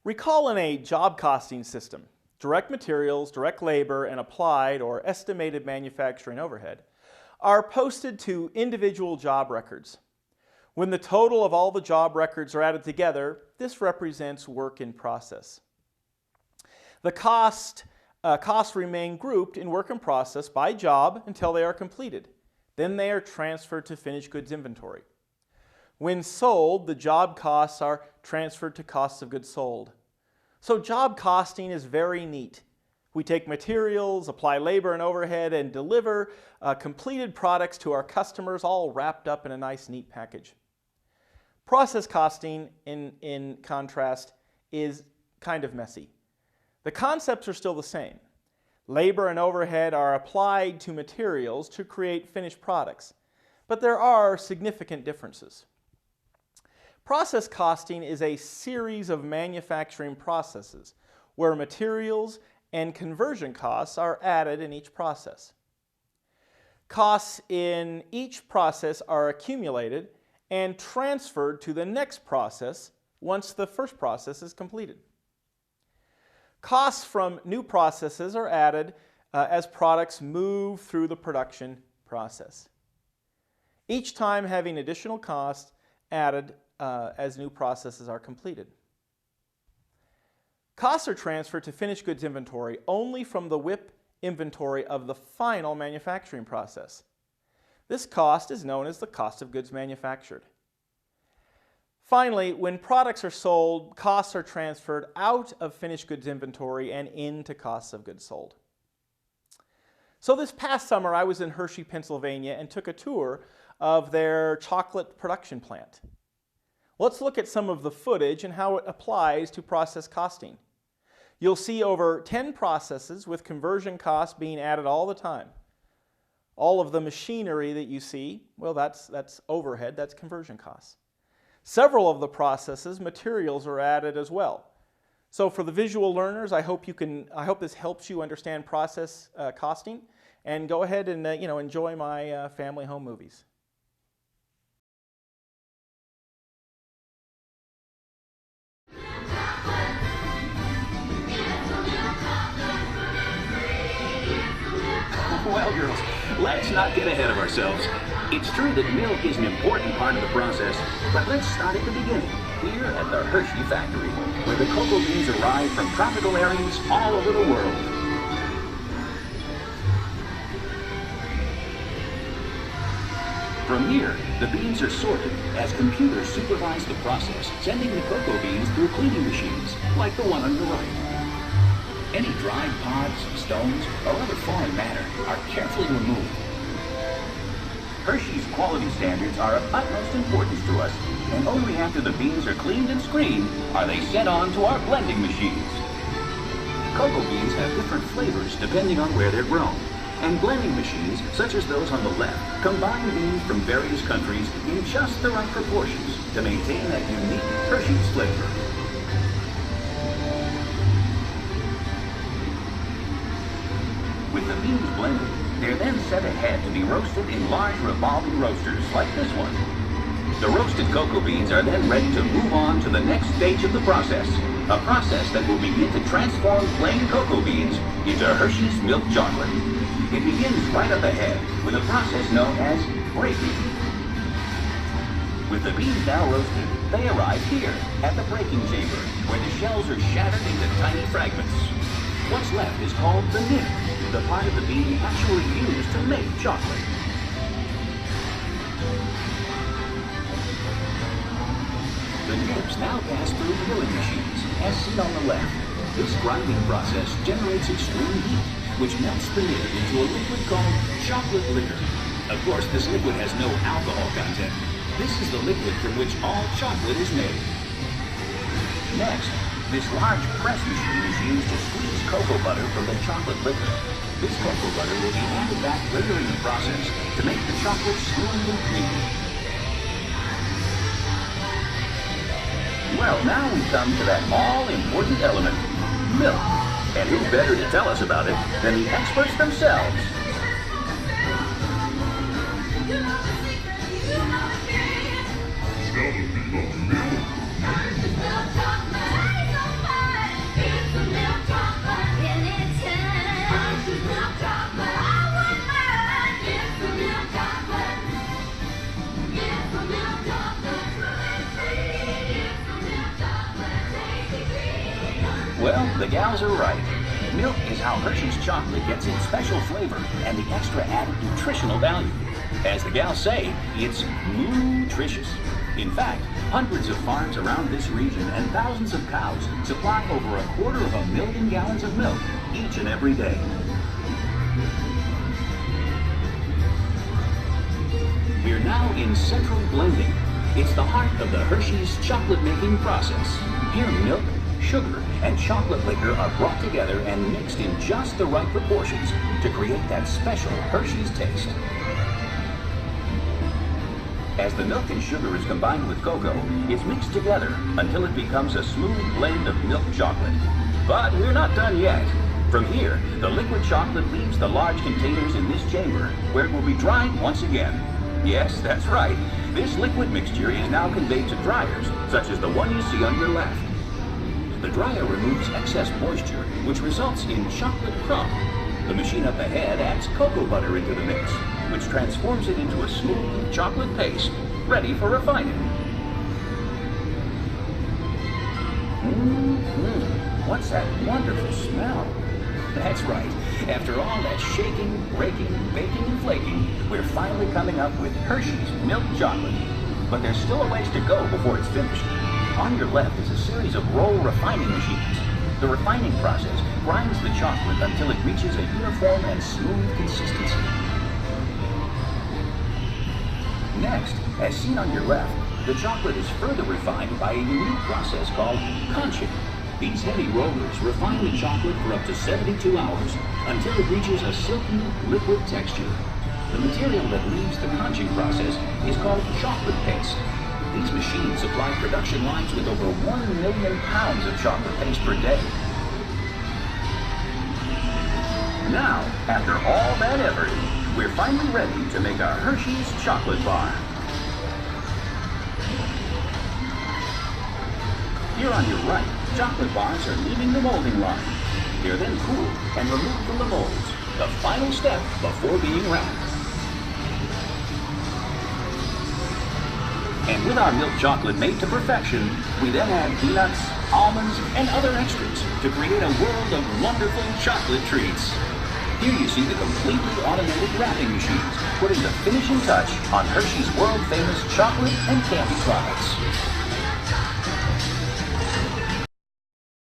Recall in a job costing system, direct materials, direct labor, and applied or estimated manufacturing overhead are posted to individual job records. When the total of all the job records are added together, this represents work in process. The costs remain grouped in work in process by job until they are completed. Then they are transferred to finished goods inventory. When sold, the job costs are transferred to costs of goods sold. So job costing is very neat. We take materials, apply labor and overhead, and deliver completed products to our customers, all wrapped up in a nice, neat package. Process costing, in contrast, is kind of messy. The concepts are still the same. Labor and overhead are applied to materials to create finished products, but there are significant differences. Process costing is a series of manufacturing processes where materials and conversion costs are added in each process. Costs in each process are accumulated and transferred to the next process once the first process is completed. Costs from new processes are added as products move through the production process, each time having additional costs added as new processes are completed. Costs are transferred to finished goods inventory only from the WIP inventory of the final manufacturing process. This cost is known as the cost of goods manufactured. Finally, when products are sold, costs are transferred out of finished goods inventory and into costs of goods sold. So this past summer, I was in Hershey, Pennsylvania, and took a tour of their chocolate production plant. Let's look at some of the footage and how it applies to process costing. You'll see over 10 processes with conversion costs being added all the time. All of the machinery that you see, well, that's overhead, that's conversion costs. Several of the processes, materials are added as well. So for the visual learners, I hope this helps you understand process costing, and go ahead and enjoy my family home movies. Well, girls, let's not get ahead of ourselves. It's true that milk is an important part of the process, but let's start at the beginning, here at the Hershey factory, where the cocoa beans arrive from tropical areas all over the world. From here, the beans are sorted as computers supervise the process, sending the cocoa beans through cleaning machines, like the one on your right. Any dried pods, stones, or other foreign matter are carefully removed. Hershey's quality standards are of utmost importance to us, and only after the beans are cleaned and screened are they sent on to our blending machines. Cocoa beans have different flavors depending on where they're grown, and blending machines, such as those on the left, combine beans from various countries in just the right proportions to maintain that unique Hershey's flavor. With the beans blended, they're then set ahead to be roasted in large revolving roasters like this one. The roasted cocoa beans are then ready to move on to the next stage of the process, a process that will begin to transform plain cocoa beans into Hershey's milk chocolate. It begins right up ahead with a process known as breaking. With the beans now roasted, they arrive here at the breaking chamber, where the shells are shattered into tiny fragments. What's left is called the nib, the part of the bean actually used to make chocolate. The nibs now pass through milling machines, as seen on the left. This grinding process generates extreme heat, which melts the nib into a liquid called chocolate liquor. Of course, this liquid has no alcohol content. This is the liquid from which all chocolate is made. Next, this large press machine is used to squeeze cocoa butter from the chocolate liquor. This cocoa butter will be added back later in the process to make the chocolate smooth and creamy. Well, now we come to that all-important element, milk. And who better to tell us about it than the experts themselves? Well, the gals are right. Milk is how Hershey's chocolate gets its special flavor and the extra added nutritional value. As the gals say, it's nutritious. In fact, hundreds of farms around this region and thousands of cows supply over 250,000 gallons of milk each and every day. We're now in central blending. It's the heart of the Hershey's chocolate making process. Here, milk, sugar, and chocolate liquor are brought together and mixed in just the right proportions to create that special Hershey's taste. As the milk and sugar is combined with cocoa, it's mixed together until it becomes a smooth blend of milk chocolate. But we're not done yet. From here, the liquid chocolate leaves the large containers in this chamber, where it will be dried once again. Yes, that's right. This liquid mixture is now conveyed to dryers, such as the one you see on your left. The dryer removes excess moisture, which results in chocolate crumb. The machine up ahead adds cocoa butter into the mix, which transforms it into a smooth chocolate paste, ready for refining. What's that wonderful smell? That's right. After all that shaking, breaking, baking, and flaking, we're finally coming up with Hershey's milk chocolate. But there's still a ways to go before it's finished. On your left is a series of roll refining machines. The refining process grinds the chocolate until it reaches a uniform and smooth consistency. Next, as seen on your left, the chocolate is further refined by a unique process called conching. These heavy rollers refine the chocolate for up to 72 hours until it reaches a silky, liquid texture. The material that leaves the conching process is called chocolate paste. These machines supply production lines with over 1 million pounds of chocolate paste per day. Now, after all that effort, we're finally ready to make our Hershey's chocolate bar. Here on your right, chocolate bars are leaving the molding line. They're then cooled and removed from the molds, the final step before being wrapped. And with our milk chocolate made to perfection, we then add peanuts, almonds, and other extras to create a world of wonderful chocolate treats. Here you see the completely automated wrapping machines putting the finishing touch on Hershey's world-famous chocolate and candy products.